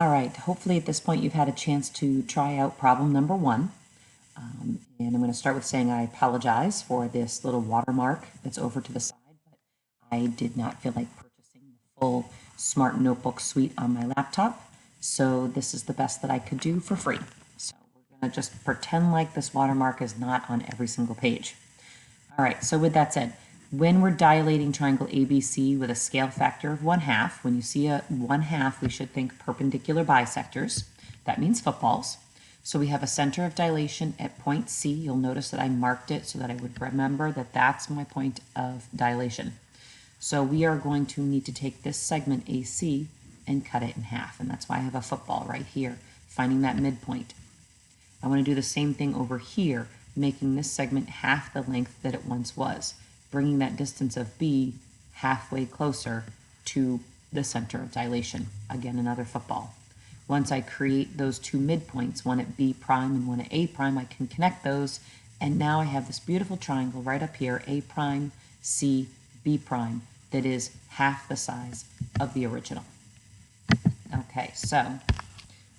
All right, hopefully at this point you've had a chance to try out problem number 1. And I'm going to start with saying I apologize for this little watermark that's over to the side, but I did not feel like purchasing the full Smart Notebook suite on my laptop, so this is the best that I could do for free. So we're going to just pretend like this watermark is not on every single page. All right, so with that said, when we're dilating triangle ABC with a scale factor of 1/2, when you see a 1/2, we should think perpendicular bisectors. That means footballs. So we have a center of dilation at point C. You'll notice that I marked it so that I would remember that that's my point of dilation. So we are going to need to take this segment AC and cut it in half, and that's why I have a football right here, finding that midpoint. I want to do the same thing over here, making this segment half the length that it once was, bringing that distance of B halfway closer to the center of dilation. Again, another football. Once I create those two midpoints, one at B prime and one at A prime, I can connect those, and now I have this beautiful triangle right up here, A prime, C, B prime, that is half the size of the original. Okay, so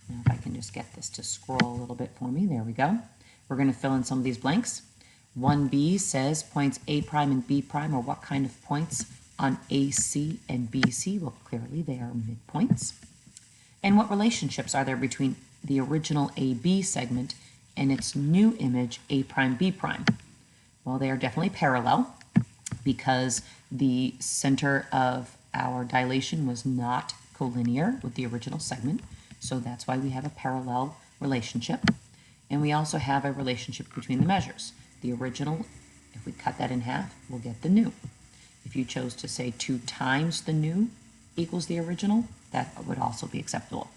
now if I can just get this to scroll a little bit for me, there we go. We're going to fill in some of these blanks. 1B says points A prime and B prime are what kind of points on AC and BC? Well, clearly they are midpoints. And what relationships are there between the original AB segment and its new image, A prime, B prime? Well, they are definitely parallel because the center of our dilation was not collinear with the original segment. So that's why we have a parallel relationship. And we also have a relationship between the measures. The original, if we cut that in half, we'll get the new. If you chose to say 2 times the new equals the original, that would also be acceptable.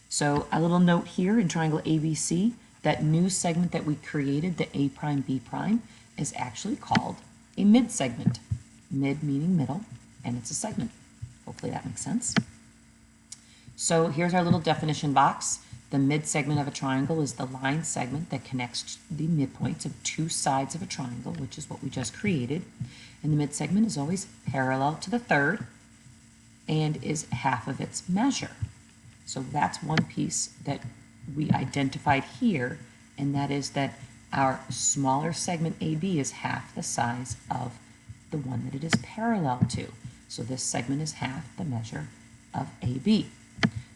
So a little note here in triangle ABC, that new segment that we created, the A prime, B prime, is actually called a mid-segment. Mid meaning middle, and it's a segment. Hopefully that makes sense. So here's our little definition box. The mid-segment of a triangle is the line segment that connects the midpoints of 2 sides of a triangle, which is what we just created. And the mid-segment is always parallel to the third and is half of its measure. So that's one piece that we identified here, and that is that our smaller segment AB is half the size of the one that it is parallel to. So this segment is half the measure of AB.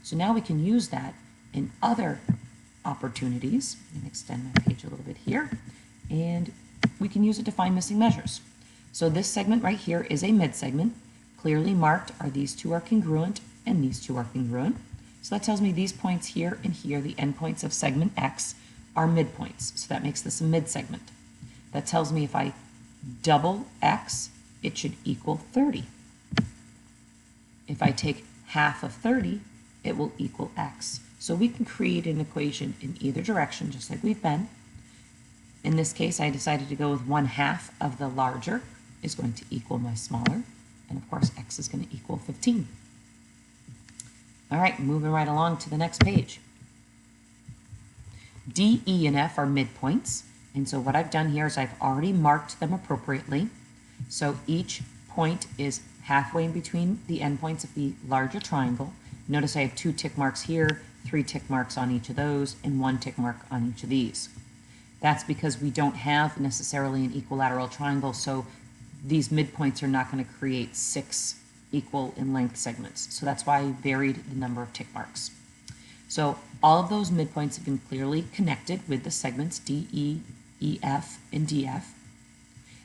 So now we can use that in other opportunities, and extend my page a little bit here, and we can use it to find missing measures. So this segment right here is a mid-segment. Clearly marked are these two are congruent and these two are congruent. So that tells me these points here and here, the endpoints of segment X, are midpoints. So that makes this a mid-segment. That tells me if I double X, it should equal 30. If I take half of 30, it will equal X. So we can create an equation in either direction, just like we've been. In this case, I decided to go with 1/2 of the larger is going to equal my smaller. And of course, X is going to equal 15. All right, moving right along to the next page. D, E, and F are midpoints. And so what I've done here is I've already marked them appropriately. So each point is halfway in between the endpoints of the larger triangle. Notice I have 2 tick marks here, 3 tick marks on each of those, and 1 tick mark on each of these. That's because we don't have necessarily an equilateral triangle, so these midpoints are not going to create 6 equal in length segments. So that's why I varied the number of tick marks. So all of those midpoints have been clearly connected with the segments DE, EF, and DF.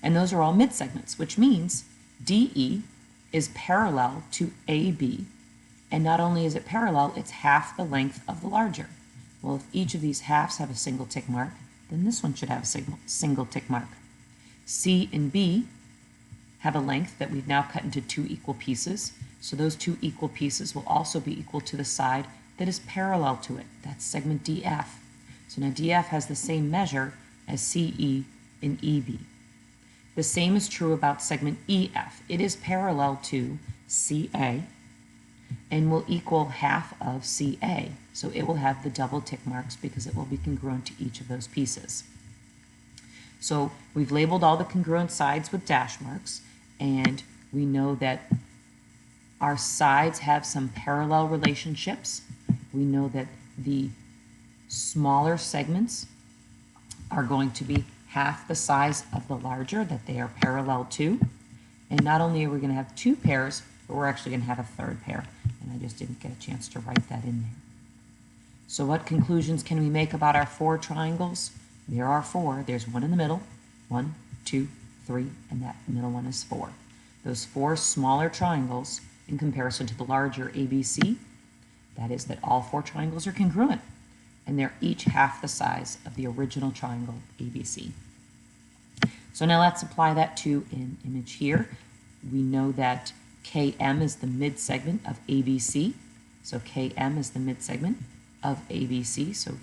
And those are all mid-segments, which means DE is parallel to AB. And not only is it parallel, it's half the length of the larger. Well, if each of these halves have a single tick mark, then this one should have a single tick mark. C and B have a length that we've now cut into 2 equal pieces. So those 2 equal pieces will also be equal to the side that is parallel to it. That's segment DF. So now DF has the same measure as CE and EB. The same is true about segment EF. It is parallel to CA and will equal half of CA. So it will have the double tick marks because it will be congruent to each of those pieces. So we've labeled all the congruent sides with dash marks, and we know that our sides have some parallel relationships. we know that the smaller segments are going to be half the size of the larger that they are parallel to. And not only are we going to have two pairs, but we're actually going to have a third pair. And I just didn't get a chance to write that in there. So what conclusions can we make about our four triangles? There are four. There's one in the middle. 1, 2, 3, and that middle one is 4. Those four smaller triangles in comparison to the larger ABC, that is that all four triangles are congruent, and they're each half the size of the original triangle ABC. So now let's apply that to an image here. We know that KM is the mid-segment of ABC. So KM is the mid-segment of ABC. So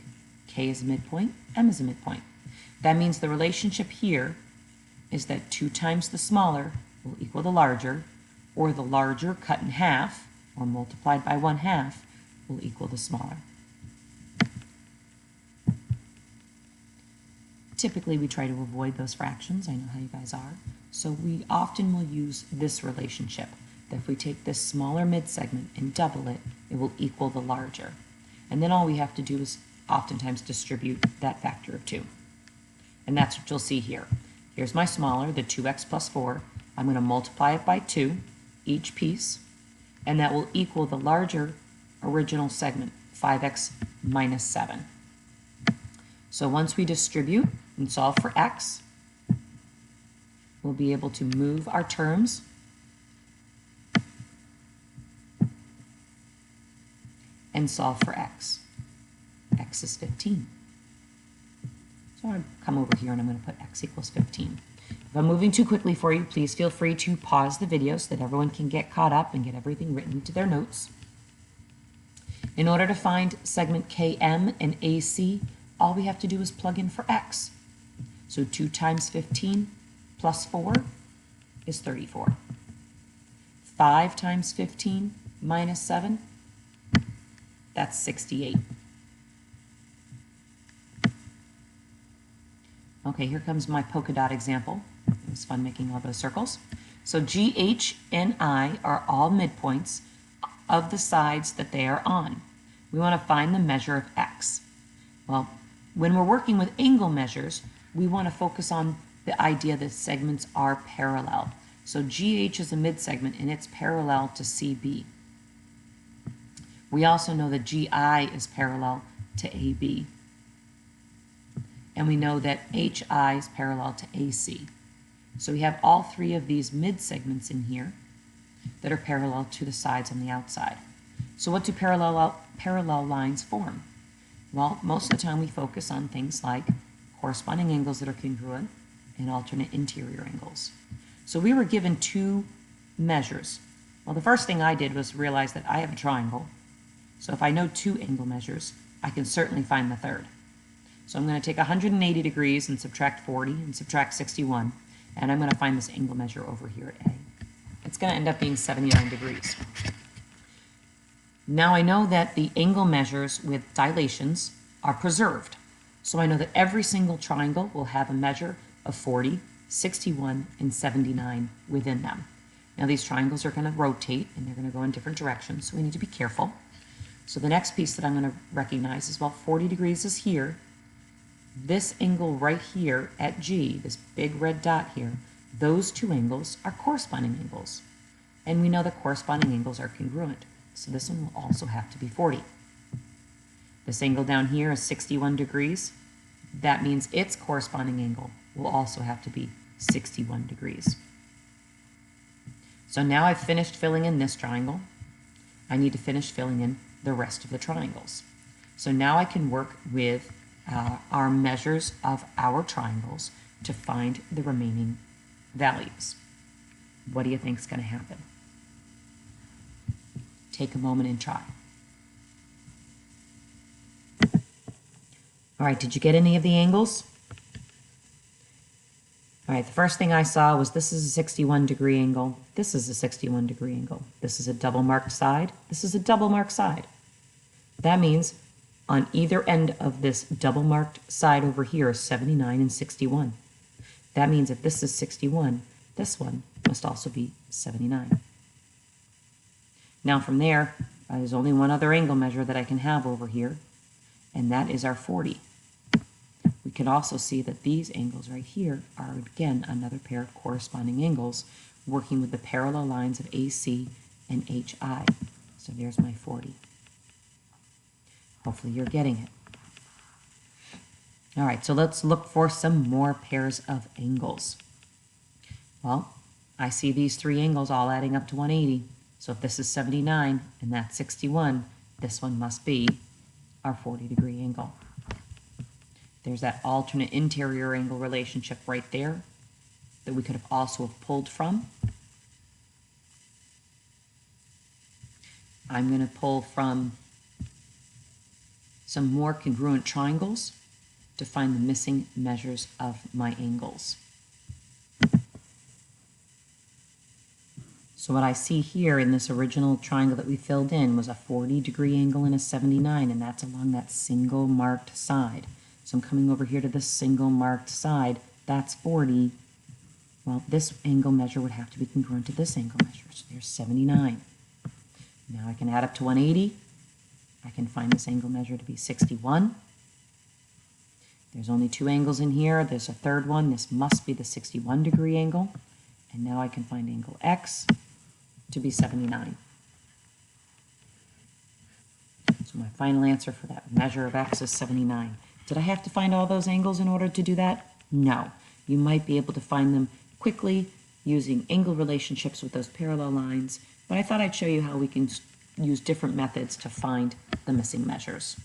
K is a midpoint, M is a midpoint. That means the relationship here is that 2 times the smaller will equal the larger, or the larger cut in half, or multiplied by 1/2, will equal the smaller. Typically, we try to avoid those fractions. I know how you guys are. So we often will use this relationship, that if we take this smaller mid-segment and double it, it will equal the larger. And then all we have to do is oftentimes distribute that factor of 2. And that's what you'll see here. Here's my smaller, the 2x plus 4. I'm going to multiply it by 2, each piece, and that will equal the larger original segment, 5x minus 7. So once we distribute and solve for x, we'll be able to move our terms and solve for x. X is 15. So I'm going to come over here and I'm going to put x equals 15. If I'm moving too quickly for you, please feel free to pause the video so that everyone can get caught up and get everything written into their notes. In order to find segment KM and AC, all we have to do is plug in for x. So 2 times 15 plus 4 is 34. 5 times 15 minus 7, that's 68. Okay, here comes my polka dot example. It was fun making all those circles. So G, H, and I are all midpoints of the sides that they are on. We want to find the measure of x. Well, when we're working with angle measures, we want to focus on the idea that segments are parallel. So GH is a midsegment and it's parallel to CB. We also know that GI is parallel to AB. And we know that HI is parallel to AC. So we have all three of these midsegments in here that are parallel to the sides on the outside. So what do parallel lines form? Well, most of the time we focus on things like corresponding angles that are congruent and alternate interior angles. So we were given 2 measures. Well, the first thing I did was realize that I have a triangle. So if I know 2 angle measures, I can certainly find the third. So I'm going to take 180 degrees and subtract 40 and subtract 61, and I'm going to find this angle measure over here at A. It's going to end up being 79 degrees. Now I know that the angle measures with dilations are preserved. So I know that every single triangle will have a measure of 40, 61, and 79 within them. Now these triangles are going to rotate and they're going to go in different directions, so we need to be careful. So the next piece that I'm going to recognize is, well, 40 degrees is here. This angle right here at G, this big red dot here, those 2 angles are corresponding angles. And we know that corresponding angles are congruent. So this one will also have to be 40. This angle down here is 61 degrees. That means its corresponding angle will also have to be 61 degrees. So now I've finished filling in this triangle. I need to finish filling in the rest of the triangles. So now I can work with our measures of our triangles to find the remaining values. What do you think is going to happen? Take a moment and try. All right, did you get any of the angles? All right, the first thing I saw was this is a 61-degree angle. This is a 61-degree angle. This is a double marked side. This is a double marked side. That means on either end of this double marked side over here is 79 and 61. That means if this is 61, this one must also be 79. Now from there, There's only one other angle measure that I can have over here, and that is our 40. We can also see that these angles right here are, again, another pair of corresponding angles working with the parallel lines of AC and HI. So there's my 40. Hopefully you're getting it. All right, so let's look for some more pairs of angles. Well, I see these three angles all adding up to 180. So if this is 79 and that's 61, this one must be our 40-degree angle. There's that alternate interior angle relationship right there that we could have also have pulled from. I'm going to pull from some more congruent triangles to find the missing measures of my angles. So what I see here in this original triangle that we filled in was a 40-degree angle and a 79, and that's along that single marked side. So I'm coming over here to the single marked side. That's 40. Well, this angle measure would have to be congruent to this angle measure. So there's 79. Now I can add up to 180. I can find this angle measure to be 61. There's only two angles in here. There's a third one. This must be the 61-degree angle. And now I can find angle X to be 79. So my final answer for that measure of X is 79. Did I have to find all those angles in order to do that? No. You might be able to find them quickly using angle relationships with those parallel lines, but I thought I'd show you how we can use different methods to find the missing measures.